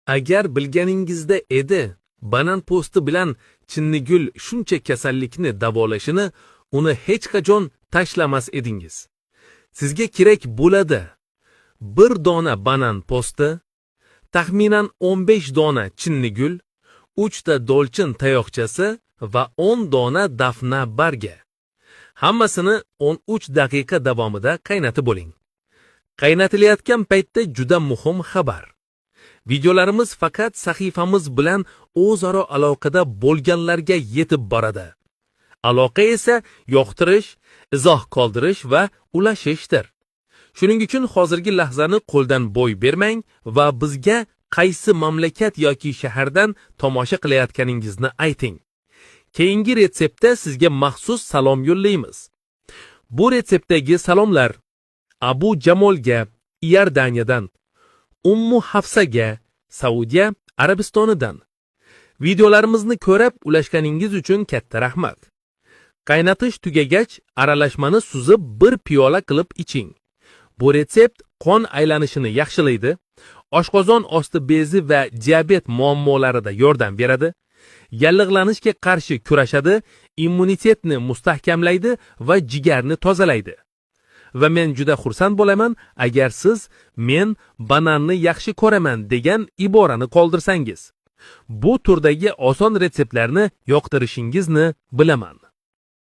Agar bilganingizda edi, banan po'sti bilan chinnigul shuncha kasallikni davolashini, uni hech qachon tashlamas edingiz. Sizga kerak bo'ladi: bir dona banan po'sti, taxminan 15 dona chinnigul, 3 ta dolchin tayoqchasi va 10 dona dafna bargi. Hammasini 13 daqiqa davomida qaynatib oling. Qaynatilayotgan paytda juda muhim xabar. Videolarimiz faqat sahifamiz bilan o'zaro aloqada bo'lganlarga yetib boradi. Aloqa esa yoqtirish, izoh qoldirish va ulashishdir. Shuning uchun hozirgi lahzani qo'ldan boy bermang va bizga qaysi mamlakat yoki shahardan tomosha qilayotganingizni ayting. Keyingi retseptda sizga maxsus salom yo'llaymiz. Bu retseptdagi salomlar Abu Jamolga, Iordaniyadan, Ummu Hafsaga, Saudiya Arabistonidan. Videolarimizni ko'rib ulashganingiz uchun katta rahmat. Qaynatish tugagach, aralashmani suzib bir piyola qilib iching. Bu retsept qon aylanishini yaxshilaydi, oshqozon osti bezi va diabet muammolarida yordam beradi, yallig'lanishga qarshi kurashadi, immunitetni mustahkamlaydi va jigarni tozalaydi. Va men juda xursand bo'laman agar siz "men bananni yaxshi ko'raman" degan iborani qoldirsangiz. Bu turdagi oson retseptlarni yoqtirishingizni bilaman.